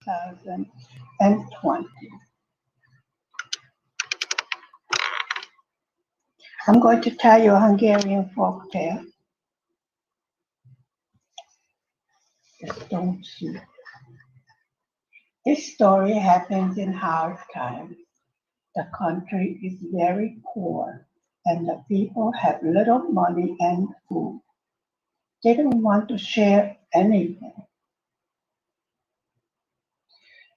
2020. I'm going to tell you a Hungarian folk tale. The Stone Soup. This story happens in hard times. The country is very poor and the people have little money and food. They don't want to share anything.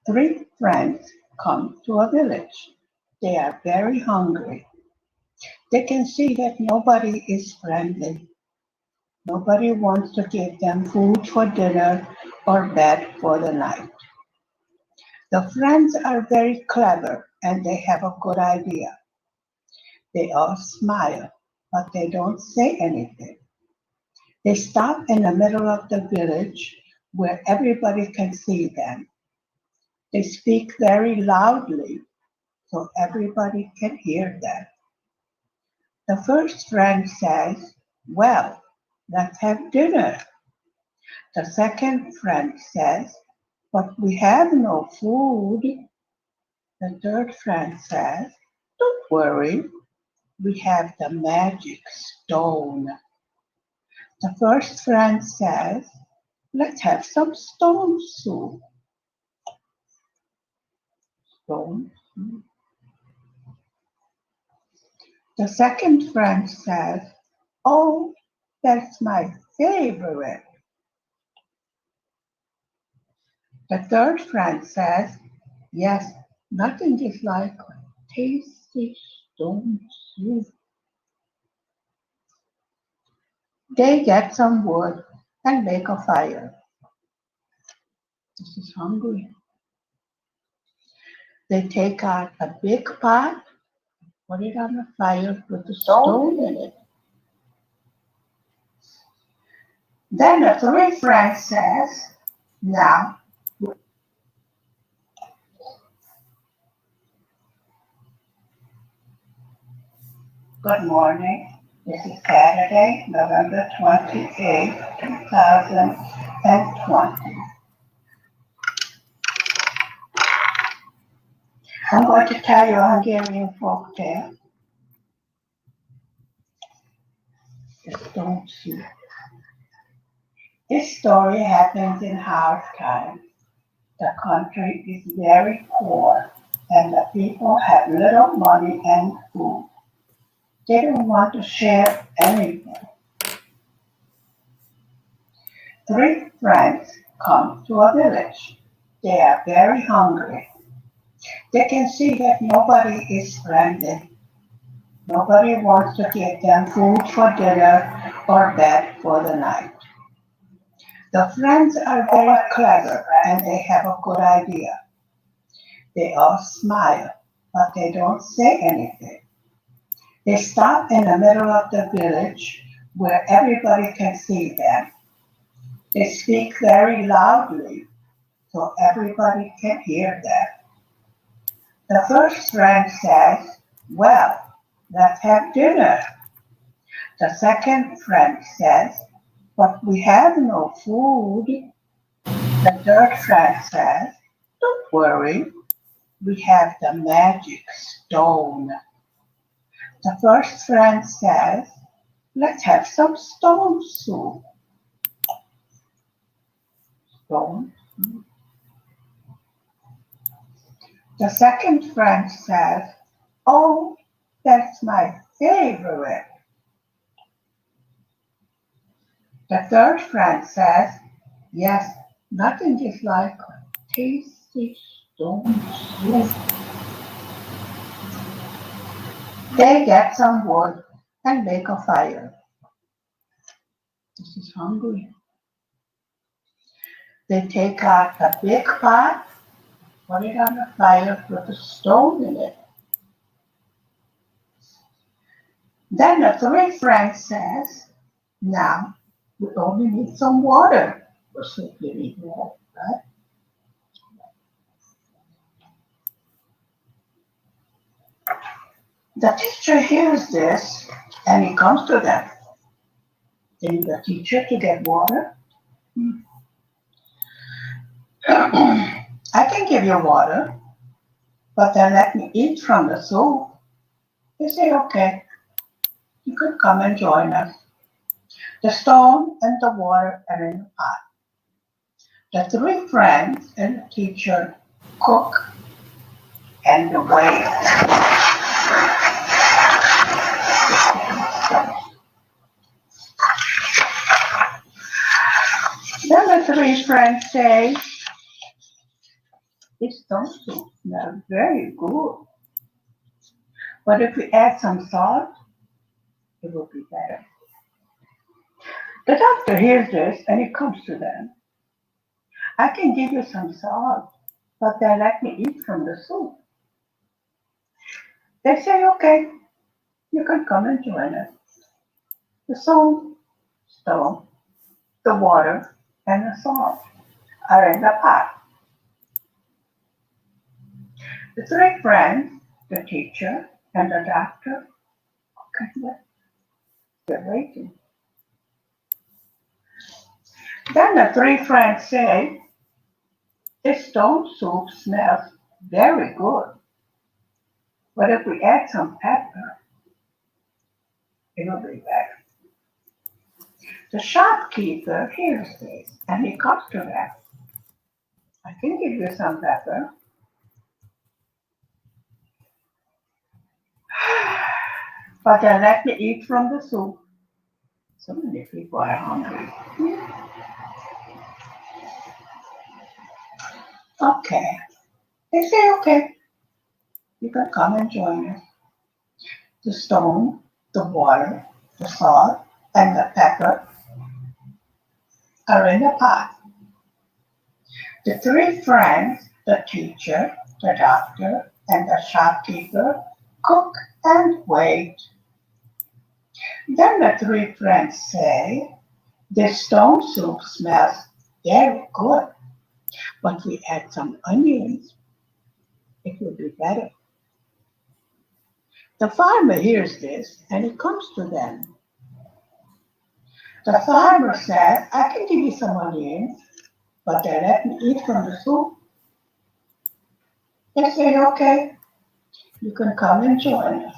Three friends come to a village. They are very hungry. They can see that nobody is friendly. Nobody wants to give them food for dinner or bed for the night. The friends are very clever and they have a good idea. They all smile, but they don't say anything. They stop in the middle of the village where everybody can see them. They speak very loudly so everybody can hear them. The first friend says, "Well, let's have dinner." The second friend says, "But we have no food." The third friend says, "Don't worry, we have the magic stone." The first friend says, "Let's have some stone soup." Stone soup. The second friend says, "Oh, that's my favorite." The third friend says, "Yes, nothing is like tasty stone soup." They get some wood and make a fire. This is hungry. They take out a big pot, put it on the fire with the stone in it. Then the three friends says, "Now, good morning. This is Saturday, November 28th, 2020. I'm going to tell you a Hungarian folk tale. The Stone Soup. This story happens in hard times. The country is very poor and the people have little money and food. They don't want to share anything. Three friends come to a village. They are very hungry. They can see that nobody is friendly. Nobody wants to give them food for dinner or bed for the night. The friends are very clever and they have a good idea. They all smile, but they don't say anything. They stop in the middle of the village where everybody can see them. They speak very loudly so everybody can hear them. The first friend says, "Well, let's have dinner." The second friend says, "But we have no food." The third friend says, "Don't worry, we have the magic stone." The first friend says, "Let's have some stone soup." Stone soup. The second friend says, "Oh, that's my favorite." The third friend says, "Yes, nothing is like tasty stone soup." They get some wood and make a fire. This is hungry. They take out a big pot, put it on the fire with a stone in it. Then the three friends says, "Now we only need some water." We're simply need water, right? The teacher hears this and he comes to them. They need a teacher to get water. I can give you water, but then let me eat from the soup. They say, okay, you could come and join us. The stone and the water are in the pot. The three friends and the teacher cook and wait. Then the three friends say, this stone soup smells very good, but if we add some salt, it will be better. The doctor hears this and he comes to them. I can give you some salt, but then let me eat from the soup. They say, okay, you can come and join us. The stone, the water, and the salt are in the pot. The three friends, the teacher, and the doctor, okay, they're waiting. Then the three friends say, this stone soup smells very good, but if we add some pepper, it'll be better. The shopkeeper hears this and he comes to them. I can give you some pepper, but then let me eat from the soup. So many people are hungry. Okay. They say, okay, you can come and join us. The stone, the water, the salt, and the pepper are in the pot. The three friends, the teacher, the doctor, and the shopkeeper, cook and wait. Then the three friends say, this stone soup smells very good, but we add some onions, it will be better. The farmer hears this and he comes to them. The farmer says, I can give you some onions, but then let me eat from the soup. They say, okay, you can come and join us.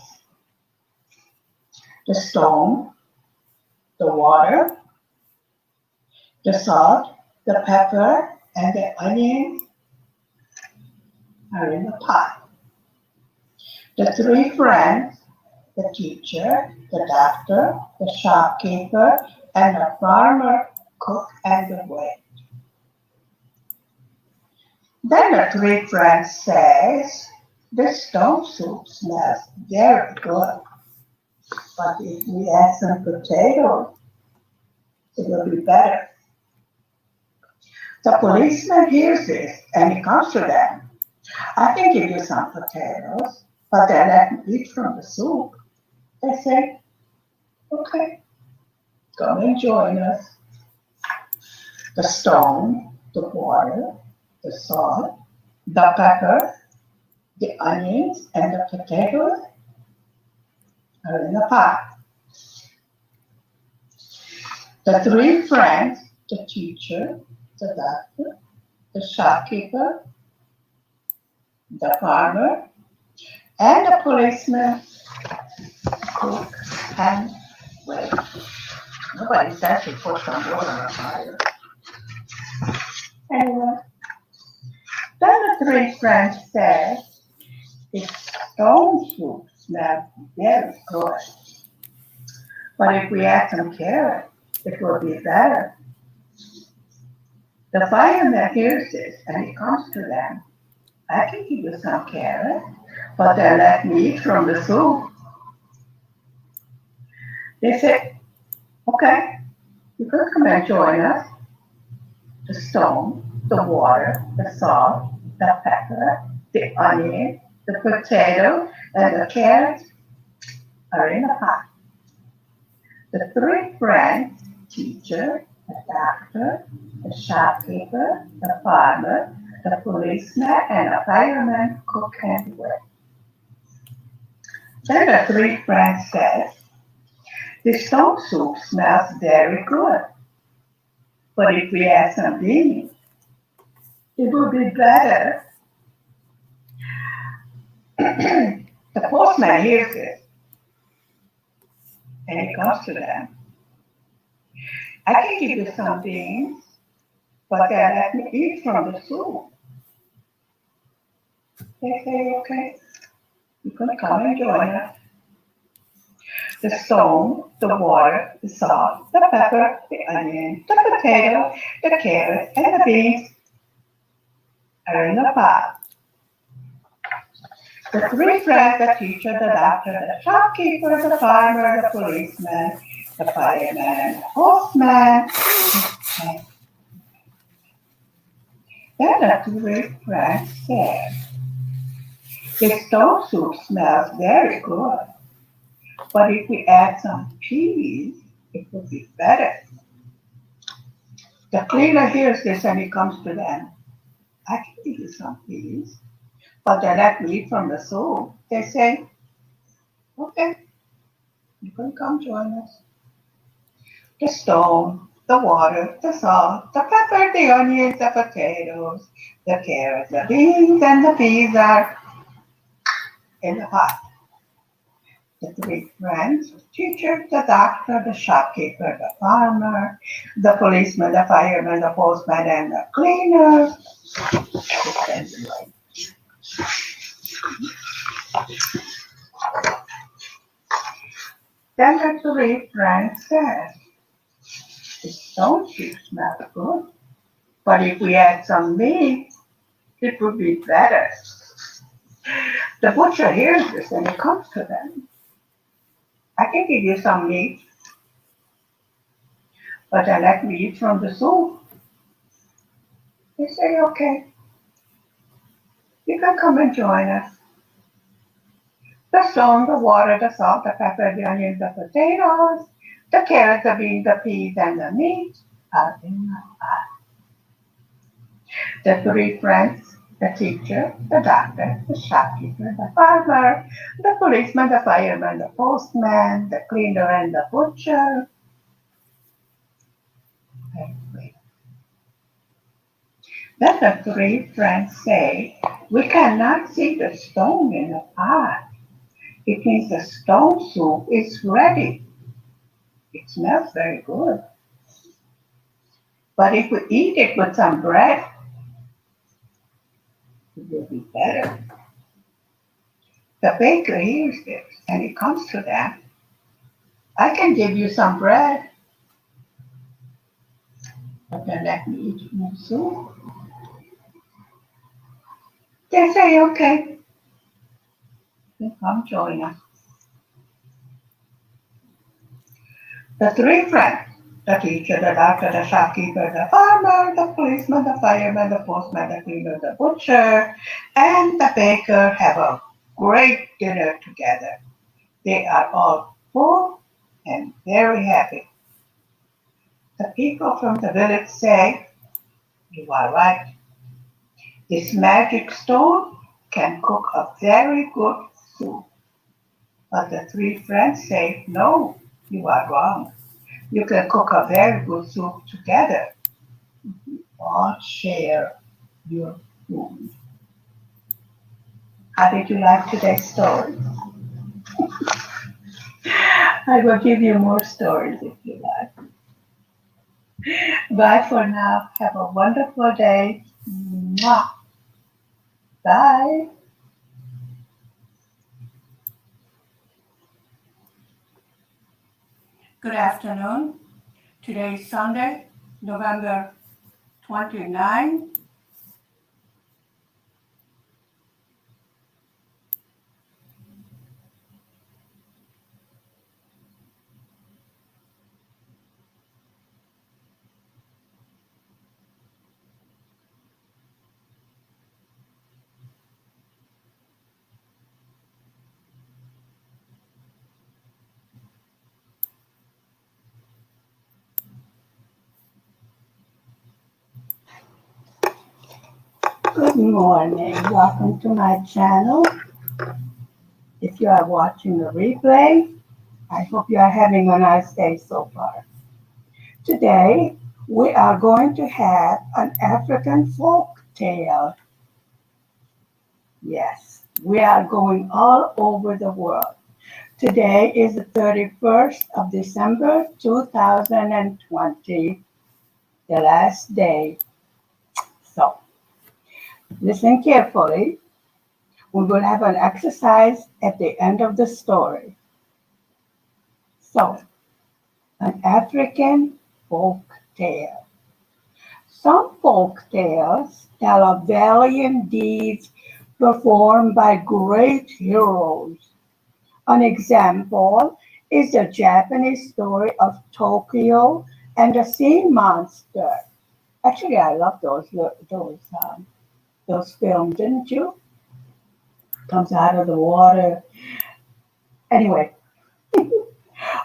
The stone, the water, the salt, the pepper, and the onions are in the pot. The three friends, the teacher, the doctor, the shopkeeper, and the farmer cook and wait. Then the three friends says, this stone soup smells very good, but if we add some potatoes, it will be better. The policeman hears this and he comes to them. I can give you some potatoes, but then let me eat from the soup. They say, okay, come and join us. The stone, the water, the salt, the pepper, the onions, and the potatoes are in the pot. The three friends, the teacher, the doctor, the shopkeeper, the farmer, and the policeman cook and wait. Nobody says to put some water on the fire. Anyway, then the three friends said, this stone soup smells very good. But if we add some carrot, it will be better. The fireman hears this and he comes to them. I can give you some carrot, but then let me eat from the soup. They say, okay, you can come and join us. The stone, the water, the salt, the pepper, the onion, the potato, and the carrot are in a pot. The three friends, teacher, the doctor, the shopkeeper, the farmer, the policeman, and the fireman cook and wait. Then the three friends said, the stone soup smells very good, but if we add some beans, it would be better. The postman hears it and he comes to them. I can give you some beans, but then let me eat from the soup. They say, okay, you can come and join us. The stone, the water, the salt, the pepper, the onion, the potato, the carrot, and the beans are in the pot. The three friends, the teacher, the doctor, the shopkeeper, the farmer, the policeman, the fireman, and the postman. Then the three friends said, the stone soup smells very good, but if we add some peas, it would be better. The cleaner hears this and he comes to them. I can give you some peas, but they let me eat from the soup. They say, okay, you can come join us. The stone, the water, the salt, the pepper, the onions, the potatoes, the carrots, the beans, and the peas are in the pot. The three friends, the teacher, the doctor, the shopkeeper, the farmer, the policeman, the fireman, the postman, and the cleaner. Then the three friends said, the stone soup smells good, but if we add some meat, it would be better. The butcher hears this and he comes to them. I can give you some meat, but I let me eat from the soup. They say, okay, you can come and join us. The stone, the water, the salt, the pepper, the onions, the potatoes, the carrots, the beans, the peas, and the meat are in the pot. The three friends, the teacher, the doctor, the shopkeeper, the farmer, the policeman, the fireman, the postman, the cleaner, and the butcher. Then the three friends say, we cannot see the stone in the pot. It means the stone soup is ready. It smells very good. But if we eat it with some bread, it will be better. The baker hears this and he comes to them. I can give you some bread, but then let me eat your soup. They say, okay, then come join us. The three friends, the teacher, the doctor, the shopkeeper, the farmer, the policeman, the fireman, the postman, the cleaner, the butcher, and the baker have a great dinner together. They are all full and very happy. The people from the village say, you are right. This magic stone can cook a very good soup. But the three friends say, no, you are wrong. You can cook a very good soup together. All share your food. How did you like today's story? I will give you more stories if you like. Bye for now. Have a wonderful day. Mwah. Bye. Good afternoon. Today is Sunday, November 29. Good morning. Welcome to my channel. If you are watching the replay, I hope you are having a nice day so far. Today, we are going to have an African folk tale. Yes, we are going all over the world. Today is the 31st of December 2020, the last day. So, listen carefully. We will have an exercise at the end of the story. So, an African folk tale. Some folk tales tell of valiant deeds performed by great heroes. An example is the Japanese story of Tokyo and the Sea Monster. Actually, I love those films, didn't you? Comes out of the water. Anyway,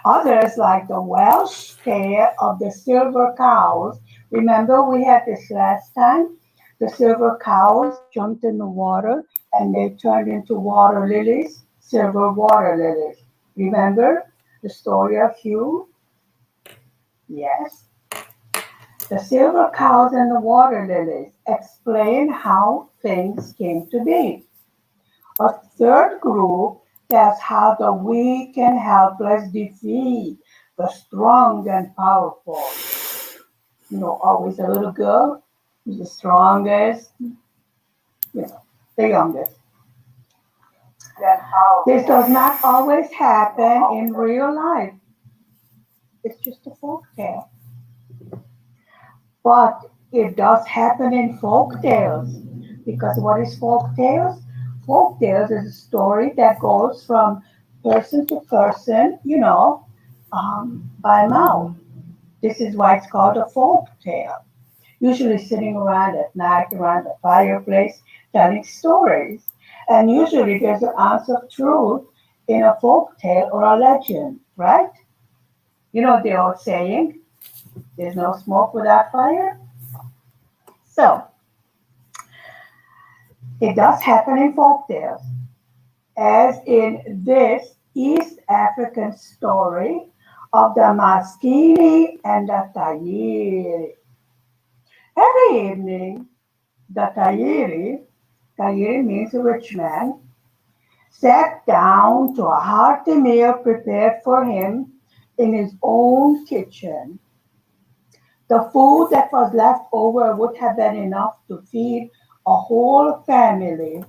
others like the Welsh tale of the silver cows. Remember, we had this last time. The silver cows jumped in the water and they turned into water lilies, silver water lilies. Remember the story of Hugh? Yes. The silver cows and the water lilies explain how things came to be. A third group tells how the weak and helpless defeat the strong and powerful. You know, always a little girl who's the strongest, the youngest. This does not always happen in real life. It's just a folk tale. But it does happen in folk tales. Because what is folk tales? Folk tales is a story that goes from person to person, by mouth. This is why it's called a folk tale. Usually sitting around at night around the fireplace telling stories. And usually there's an ounce of truth in a folk tale or a legend, right? You know the old saying, there's no smoke without fire. So it does happen in folk tales, as in this East African story of the Maskini and the Tayiri. Every evening, the Tayiri means a rich man, sat down to a hearty meal prepared for him in his own kitchen. The food that was left over would have been enough to feed a whole family,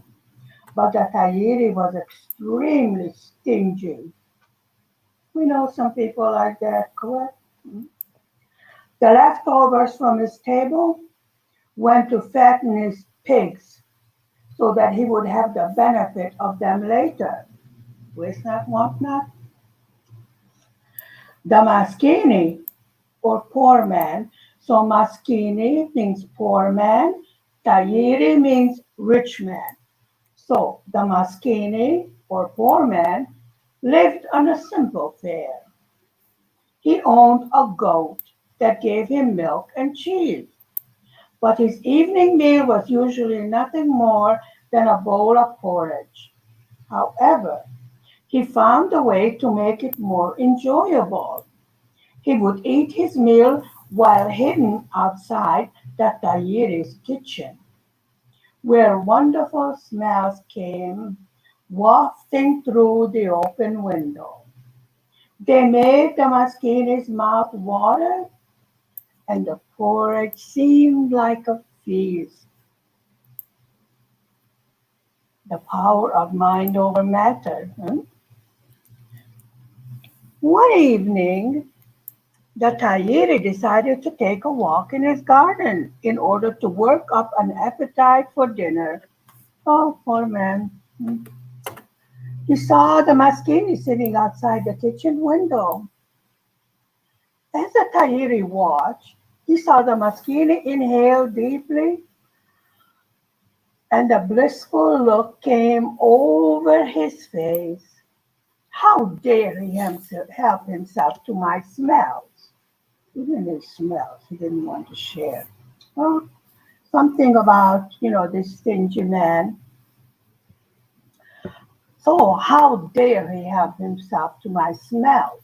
but the Tayiri was extremely stingy. We know some people like that, correct? The leftovers from his table went to fatten his pigs so that he would have the benefit of them later. Waste not, want not. The Maskini, or poor man. So Maskini means poor man, Tayiri means rich man. So the Maskini, or poor man, lived on a simple fare. He owned a goat that gave him milk and cheese, but his evening meal was usually nothing more than a bowl of porridge. However, he found a way to make it more enjoyable. He would eat his meal while hidden outside the Tayiri's kitchen, where wonderful smells came wafting through the open window. They made the Maskini's mouth water, and the porridge seemed like a feast. The power of mind over matter. One evening, the Tayiri decided to take a walk in his garden in order to work up an appetite for dinner. Oh, poor man. He saw the Maskini sitting outside the kitchen window. As the Tayiri watched, he saw the Maskini inhale deeply, and a blissful look came over his face. How dare he help himself to my smells? Even his smells, he didn't want to share. Well, something about, this stingy man. So how dare he help himself to my smells?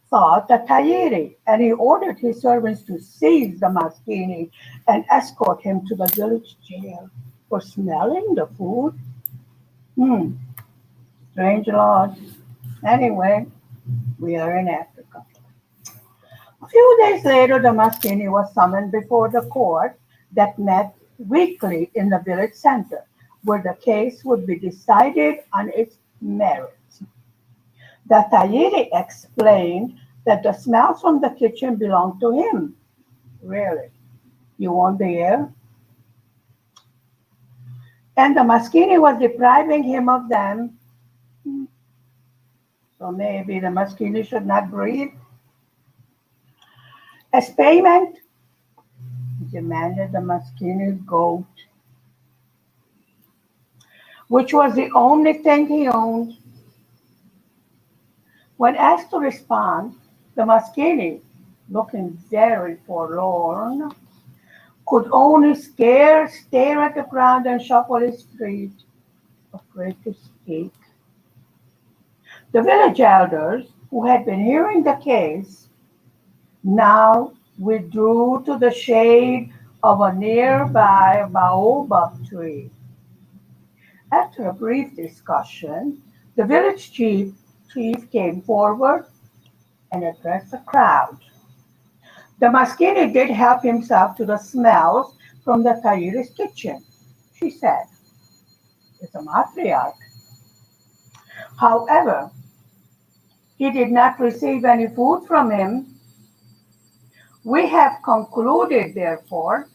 thought that Tahiri, and he ordered his servants to seize the Maskini and escort him to the village jail for smelling the food. Hmm, strange laws. Anyway, we are in Africa. A few days later, the Maskini was summoned before the court that met weekly in the village center, where the case would be decided on its merits. The Tahiri explained that the smells from the kitchen belonged to him. Really? You want the air? And the Maskini was depriving him of them. So maybe the Maskini should not breathe. As payment, he demanded the Maskini's goat, which was the only thing he owned. When asked to respond, the Maskini, looking very forlorn, could only stare at the ground and shuffle his feet, afraid to speak. The village elders, who had been hearing the case, now withdrew to the shade of a nearby baobab tree. After a brief discussion, the village chief came forward and addressed the crowd. The Maskini did help himself to the smells from the Tahiri's kitchen, she said. It's a matriarch. However, he did not receive any food from him. We have concluded, therefore,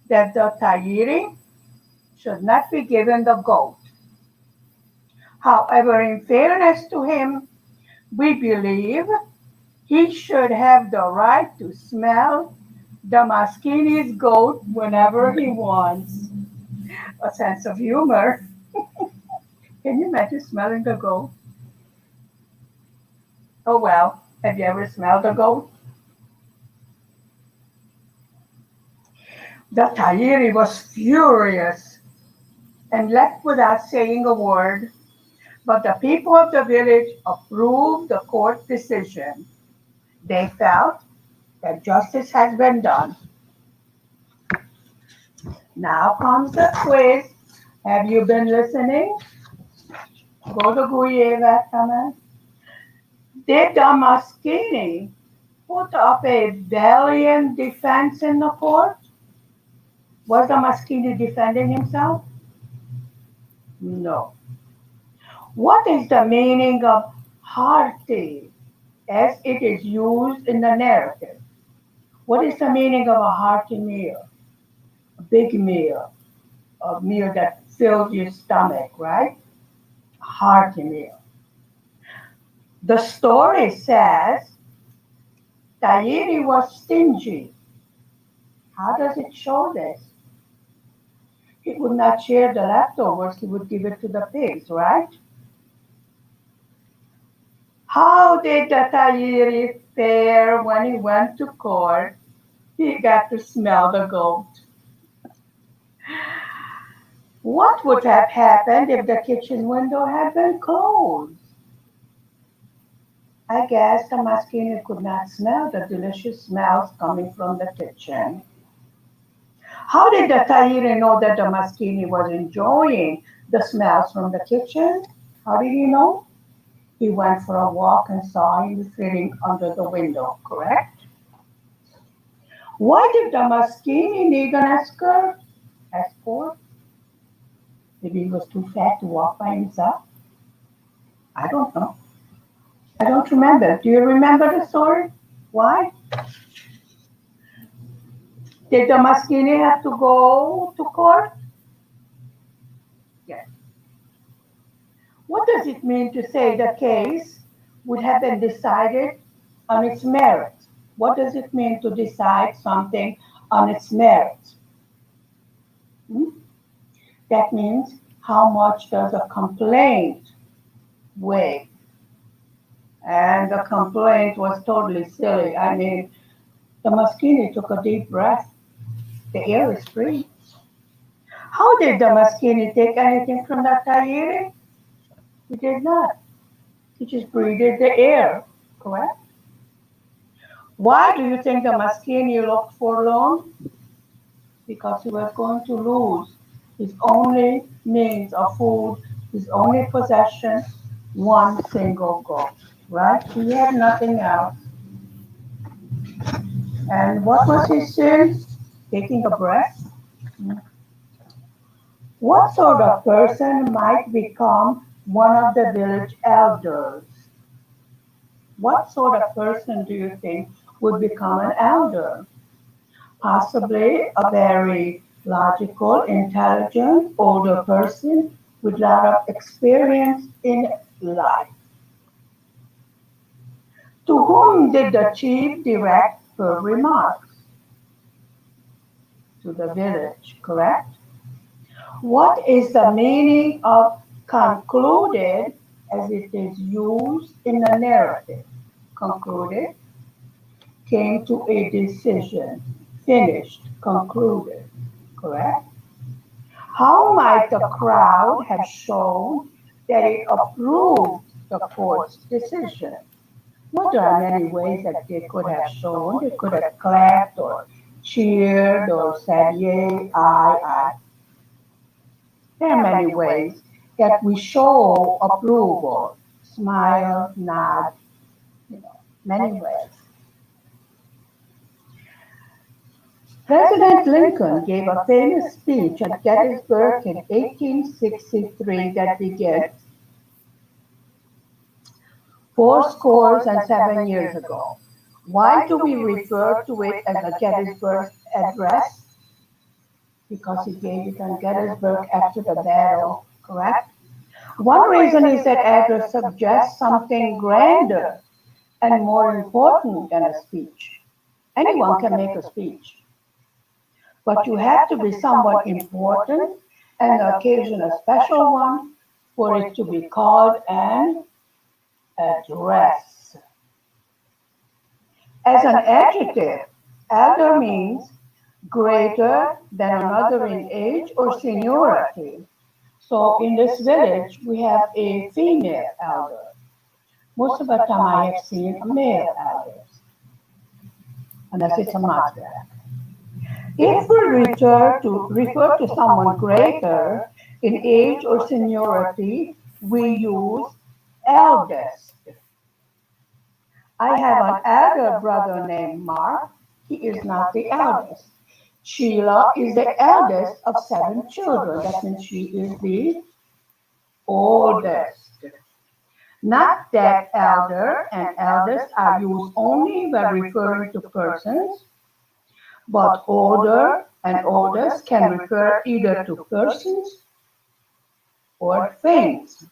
that the Tahiri should not be given the goat. However, in fairness to him, we believe he should have the right to smell the Maskini's goat whenever he wants. A sense of humor. Can you imagine smelling the goat? Oh well, have you ever smelled a goat? The Tahiri was furious and left without saying a word, but the people of the village approved the court decision. They felt that justice has been done. Now comes the quiz. Have you been listening? Go to Guyeva, comment. Did Damaskini put up a valiant defense in the court? Was Damaskini defending himself? No. What is the meaning of hearty as it is used in the narrative? What is the meaning of a hearty meal? A big meal, a meal that fills your stomach, right? A hearty meal. The story says Tahiri was stingy. How does it show this? He would not share the leftovers, he would give it to the pigs, right? How did the Tahiri fare when he went to court? He got to smell the goat. What would have happened if the kitchen window had been closed? I guess the Maskini could not smell the delicious smells coming from the kitchen. How did the Tahiri know that the Maskini was enjoying the smells from the kitchen? How did he know? He went for a walk and saw him sitting under the window, correct? Why did the Maskini need an escort? Escort? Maybe he was too fat to walk by himself? I don't know. I don't remember. Do you remember the story? Why? Did the Maskini have to go to court? Yes. What does it mean to say the case would have been decided on its merits? What does it mean to decide something on its merits? That means how much does a complaint weigh? And the complaint was totally silly. I mean, the Maskini took a deep breath. The air is free. How did the Maskini take anything from the Tahiri? He did not. He just breathed the air, correct? Why do you think the Maskini looked forlorn? Because he was going to lose his only means of food, his only possession, one single goat, right? He had nothing else. And what was his sin? Taking a breath. What sort of person might become one of the village elders? What sort of person do you think would become an elder? Possibly a very logical, intelligent, older person with a lot of experience in life. To whom did the chief direct her remarks? To the village, correct? What is the meaning of concluded as it is used in the narrative? Concluded, came to a decision, finished, concluded, correct? How might the crowd have shown that it approved the court's decision? Well, there are many ways that they could have shown. They could have clapped or cheered or said, yay, aye. There are many ways that we show approval. Smile, nod, many ways. President Lincoln gave a famous speech at Gettysburg in 1863 that begins, 4 scores and 7 years ago. Why do we refer to it as the Gettysburg Address? Because he gave it on Gettysburg after the battle, correct? One reason is that address suggests something grander and more important than a speech. Anyone can make a speech, but you have to be somewhat important and the occasion a special one for it to be called an address. As an adjective, elder means greater than another in age or seniority. So in this village, we have a female elder. Most of the time I have seen male elders, unless it's a matriarch. If we refer to someone greater in age or seniority, we use eldest. I have an elder brother named Mark. He is not the eldest. Sheila is the eldest of 7 children. That means she is the oldest. Not that elder and eldest are used only when referring to persons, but older and oldest can refer either to persons or things.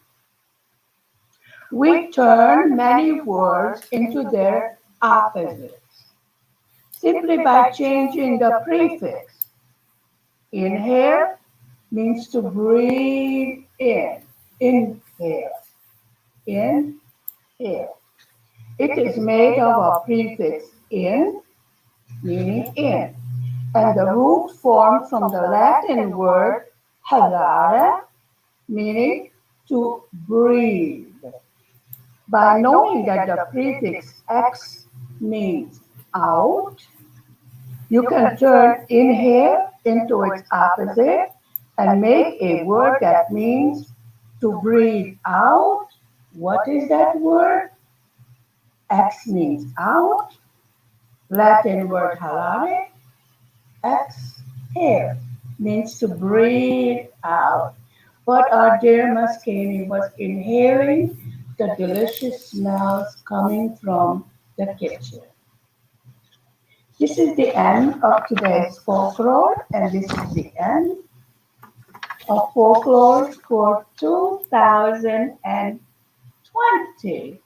We turn many words into their opposites simply by changing the prefix. Inhale means to breathe in. Inhale. Inhale. It is made of a prefix in, meaning in, and the root formed from the Latin word halare, meaning to breathe. By knowing that the prefix x means out, you can turn inhale into its opposite and make a word that means to breathe out. What is that word? X means out. Latin word halare. Exhale means to breathe out. But our dear Maskini was inhaling the delicious smells coming from the kitchen. This is the end of today's folklore, and this is the end of folklore for 2020.